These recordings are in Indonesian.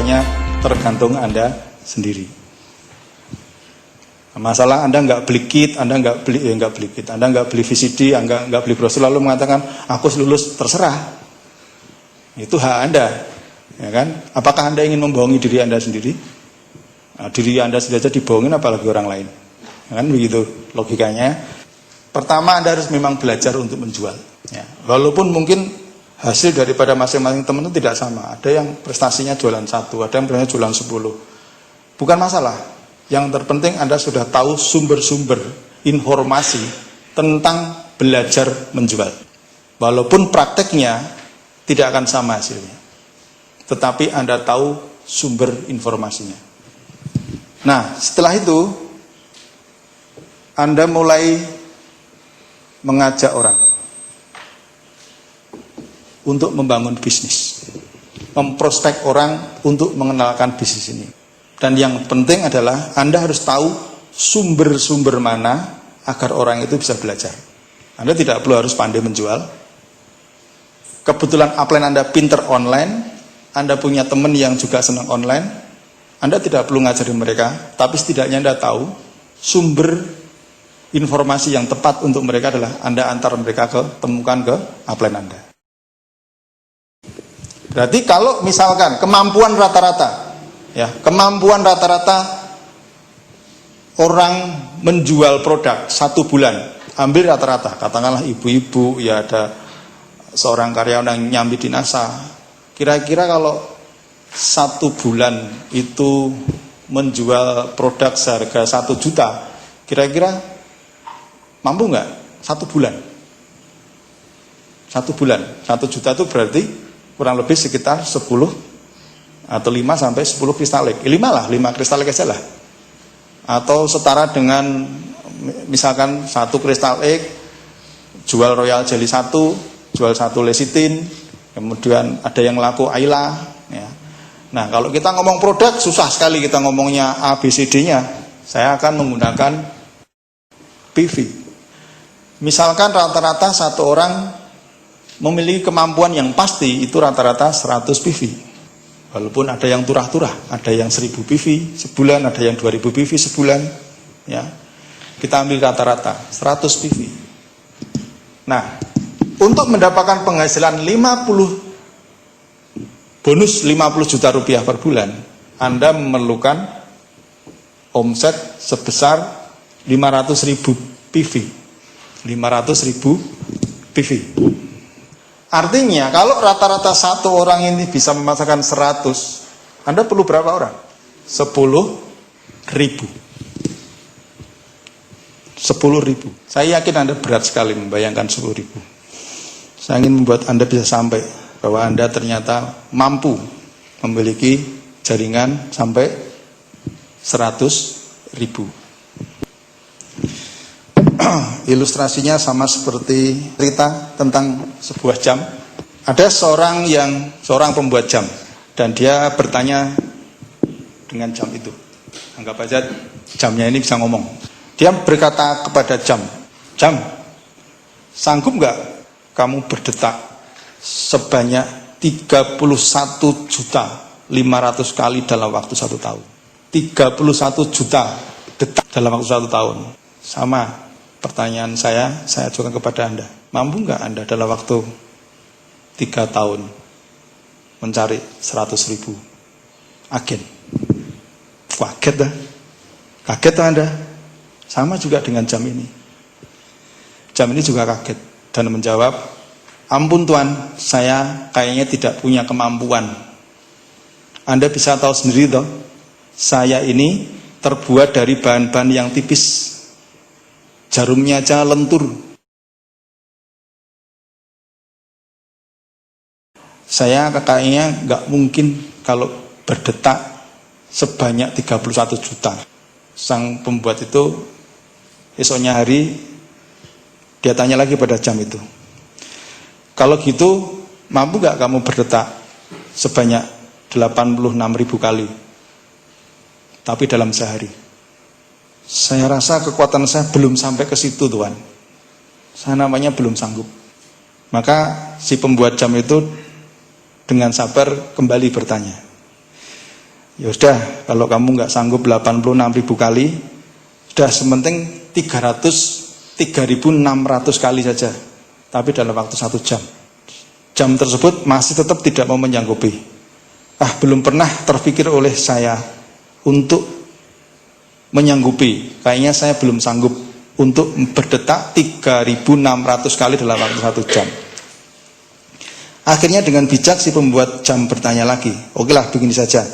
semuanya tergantung Anda sendiri. Masalah Anda nggak beli kit, Anda nggak beli VCD, Anda nggak beli brosur lalu mengatakan aku lulus, terserah. Itu hak Anda, ya kan? Apakah Anda ingin membohongi diri Anda sendiri? Nah, diri Anda sendiri aja dibohongin, apalagi orang lain. Ya kan begitu logikanya. Pertama, Anda harus memang belajar untuk menjual. Ya. Walaupun mungkin hasil daripada masing-masing teman itu tidak sama. Ada yang prestasinya jualan 1, ada yang prestasinya jualan 10. Bukan masalah. Yang terpenting Anda sudah tahu sumber-sumber informasi tentang belajar menjual. Walaupun prakteknya tidak akan sama hasilnya. Tetapi Anda tahu sumber informasinya. Nah, setelah itu Anda mulai mengajak orang untuk membangun bisnis. Memprospek orang untuk mengenalkan bisnis ini. Dan yang penting adalah Anda harus tahu sumber-sumber mana agar orang itu bisa belajar. Anda tidak perlu harus pandai menjual. Kebetulan upline Anda pinter online, Anda punya teman yang juga senang online, Anda tidak perlu ngajarin mereka, tapi setidaknya Anda tahu sumber informasi yang tepat untuk mereka adalah Anda antar mereka temukan ke upline Anda. Berarti kalau misalkan kemampuan rata-rata, ya, kemampuan rata-rata orang menjual produk 1 bulan, ambil rata-rata, katakanlah ibu-ibu, ya ada seorang karyawan yang nyambi di NASA, kira-kira kalau 1 bulan itu menjual produk seharga 1 juta, kira-kira mampu nggak 1 bulan? 1 bulan, 1 juta itu berarti kurang lebih sekitar 10 atau 5 sampai 10 kristalik. 5 lah, 5 kristalik aja lah. Atau setara dengan misalkan 1 kristalik jual royal jelly 1, jual 1 lecithin, kemudian ada yang laku Ayla, ya. Nah, kalau kita ngomong produk susah sekali kita ngomongnya ABCD-nya. Saya akan menggunakan PV. Misalkan rata-rata satu orang memiliki kemampuan yang pasti itu rata-rata 100 PV. Walaupun ada yang turah-turah, ada yang 1000 PV sebulan, ada yang 2000 PV sebulan, ya. Kita ambil rata-rata 100 PV. Nah, untuk mendapatkan penghasilan 50 bonus 50 juta rupiah per bulan, Anda memerlukan omset sebesar 500.000 PV. 500.000 PV. Artinya kalau rata-rata satu orang ini bisa memasarkan 100, Anda perlu berapa orang? 10.000. 10.000. Saya yakin Anda berat sekali membayangkan 10.000. Saya ingin membuat Anda bisa sampai bahwa Anda ternyata mampu memiliki jaringan sampai 100.000. Ilustrasinya sama seperti cerita tentang sebuah jam. Ada seorang pembuat jam dan dia bertanya dengan jam itu. Anggap aja jamnya ini bisa ngomong. Dia berkata kepada jam, sanggup nggak kamu berdetak sebanyak 31.500.000 kali dalam waktu 1 tahun? 31 juta detak dalam waktu 1 tahun. Sama pertanyaan saya ajukan kepada Anda. Mampu nggak Anda dalam waktu 3 tahun mencari 100.000 agen? Kaget dah. Kaget Anda. Sama juga dengan jam ini. Jam ini juga kaget dan menjawab, ampun Tuan, saya kayaknya tidak punya kemampuan. Anda bisa tahu sendiri toh, saya ini terbuat dari bahan-bahan yang tipis. Jarumnya aja lentur. Saya kayaknya nggak mungkin kalau berdetak sebanyak 31 juta. Sang pembuat itu esoknya hari dia tanya lagi pada jam itu, kalau gitu mampu nggak kamu berdetak sebanyak 86.000 kali tapi dalam sehari? Saya rasa kekuatan saya belum sampai ke situ Tuan. Saya namanya belum sanggup. Maka si pembuat jam itu dengan sabar kembali bertanya, Ya sudah, kalau kamu nggak sanggup 86.000 kali, sudah sementing 306.600 kali saja, tapi dalam waktu 1 jam. Jam tersebut masih tetap tidak mau menyanggupi. Belum pernah terpikir oleh saya untuk menyanggupi. Kayaknya saya belum sanggup untuk berdetak 3.600 kali dalam waktu 1 jam. Akhirnya dengan bijak si pembuat jam bertanya lagi, oke lah begini saja,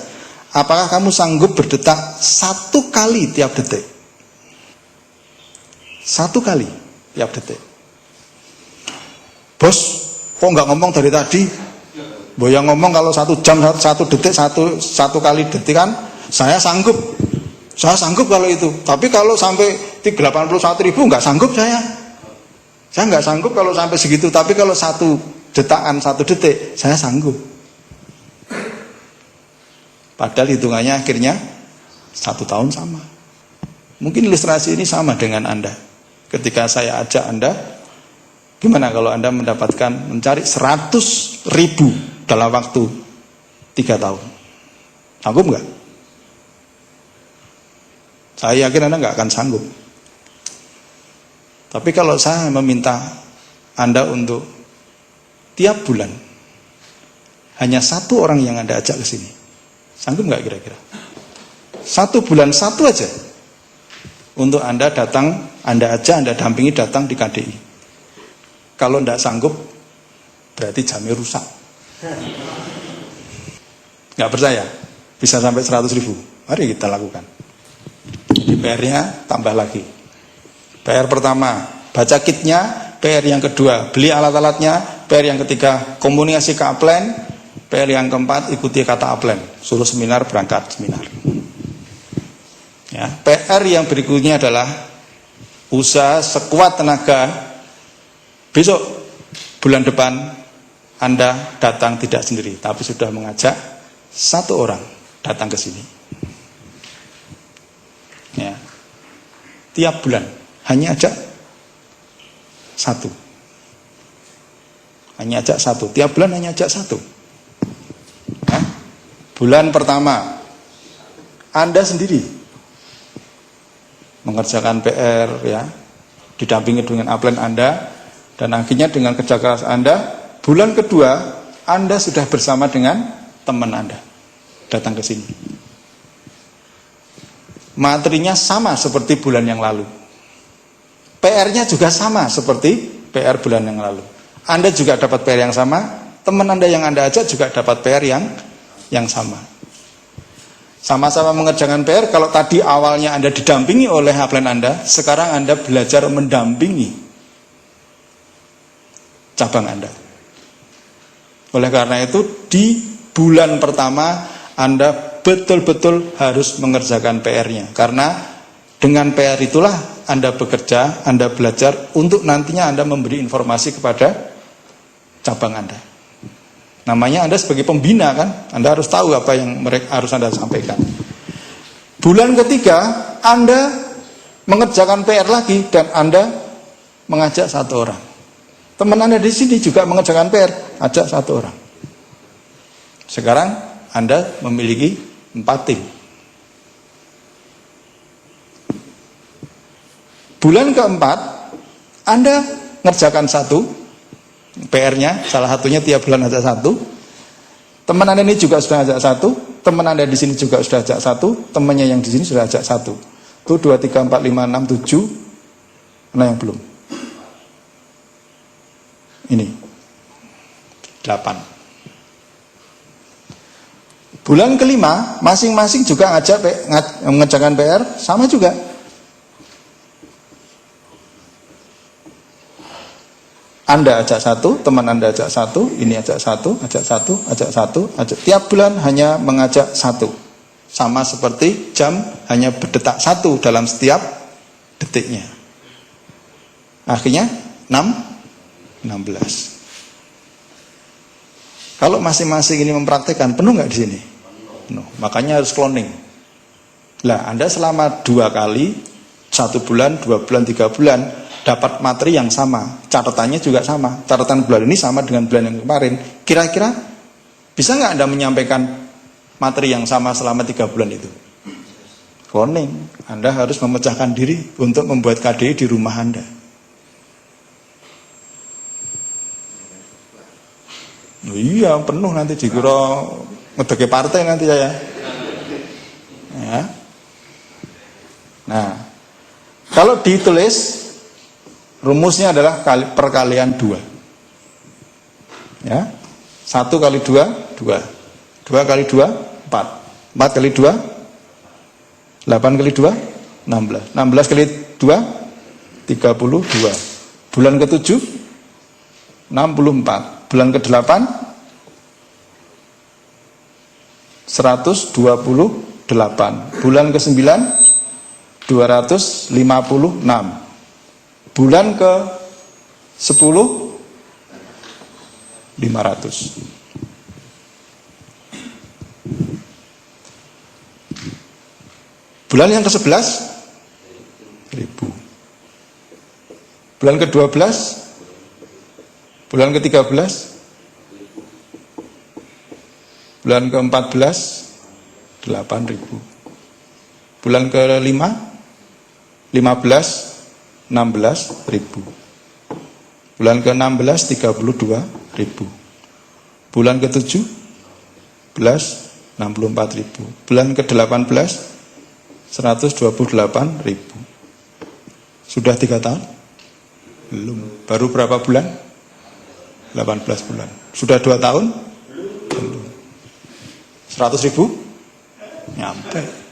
apakah kamu sanggup berdetak 1 kali tiap detik? 1 kali tiap detik. Bos, kok nggak ngomong dari tadi? Boya ngomong kalau 1 jam 1 detik 1 kali detik kan, saya sanggup. Saya sanggup kalau itu. Tapi kalau sampai 81.000 nggak sanggup saya. Saya nggak sanggup kalau sampai segitu. Tapi kalau 1 detakan 1 detik, saya sanggup. Padahal hitungannya akhirnya 1 tahun sama. Mungkin ilustrasi ini sama dengan Anda. Ketika saya ajak Anda, gimana kalau Anda mencari 100.000 dalam waktu 3 tahun? Sanggup nggak? Saya yakin Anda nggak akan sanggup. Tapi kalau saya meminta Anda untuk tiap bulan hanya 1 orang yang Anda ajak ke sini, sanggup nggak kira-kira? 1 bulan 1 aja untuk Anda datang, Anda ajak, Anda dampingi datang di KDI. Kalau nggak sanggup, berarti jamnya rusak. Nggak percaya? Bisa sampai 100.000. Mari kita lakukan. Di PR-nya tambah lagi. PR pertama, baca kitnya. PR yang kedua, beli alat-alatnya. PR yang ketiga, komunikasi ke upline. PR yang keempat, ikuti kata upline. Suruh seminar, berangkat seminar. Ya, PR yang berikutnya adalah usaha sekuat tenaga. Besok, bulan depan, Anda datang tidak sendiri, tapi sudah mengajak 1 orang datang ke sini. Ya. Tiap bulan hanya ajak 1. Hanya ajak 1. Tiap bulan hanya ajak 1. Ya. Bulan pertama Anda sendiri mengerjakan PR, ya, didampingi dengan upline Anda, dan akhirnya dengan kerja keras Anda, bulan kedua Anda sudah bersama dengan teman Anda datang ke sini. Materinya sama seperti bulan yang lalu. PR-nya juga sama seperti PR bulan yang lalu. Anda juga dapat PR yang sama, teman Anda yang Anda ajak juga dapat PR yang sama. Sama-sama mengerjakan PR. Kalau tadi awalnya Anda didampingi oleh upline Anda, sekarang Anda belajar mendampingi cabang Anda. Oleh karena itu, di bulan pertama Anda betul-betul harus mengerjakan PR-nya. Karena dengan PR itulah Anda bekerja, Anda belajar untuk nantinya Anda memberi informasi kepada cabang Anda. Namanya Anda sebagai pembina kan, Anda harus tahu apa yang harus Anda sampaikan. Bulan ketiga Anda mengerjakan PR lagi dan Anda mengajak 1 orang. Teman Anda di sini juga mengerjakan PR, ajak 1 orang. Sekarang Anda memiliki 4 tim. Bulan keempat Anda ngerjakan 1 PR-nya, salah satunya tiap bulan ajak 1. Teman Anda ini juga sudah ajak 1, teman Anda di sini juga sudah ajak 1, temannya yang di sini sudah ajak 1. Itu 2, 3, 4, 5, 6, 7. Mana yang belum? Ini 8. Bulan kelima masing-masing juga mengerjakan PR, sama juga. Anda ajak 1, teman Anda ajak 1, ini ajak 1, ajak 1, ajak 1, ajak. Tiap bulan hanya mengajak 1. Sama seperti jam hanya berdetak 1 dalam setiap detiknya. Akhirnya 16. Kalau masing-masing ini mempraktekkan, penuh nggak di sini? Penuh. Makanya harus cloning. Lah, Anda selama 2 kali, 1 bulan, 2 bulan, 3 bulan, dapat materi yang sama, catatannya juga sama. Catatan bulan ini sama dengan bulan yang kemarin. Kira-kira bisa nggak Anda menyampaikan materi yang sama selama 3 bulan itu? Warning, Anda harus memecahkan diri untuk membuat KDI di rumah Anda. Oh iya, penuh nanti dikira ngedeke partai nanti ya. Ya. Nah, kalau ditulis rumusnya adalah perkalian 2. Ya. 1 kali 2, 2. 2 kali 2, 4. 4 kali 2, 8 kali 2, 16. 16 kali 2, 32. Bulan ke-7, 64. Bulan ke-8, 128. Bulan ke-9, 256. Bulan ke-10, 500. Bulan yang ke-11, 1000. Bulan ke-12, bulan ke-13, bulan ke-14, 8.000. Bulan ke-5, 15, 16.000. Bulan ke-16, 32.000. Bulan ke-7, 64.000. Bulan ke-18, 128.000. Sudah 3 tahun? Belum. Baru berapa bulan? 18 bulan. Sudah 2 tahun? Belum. 100.000? Nyampe.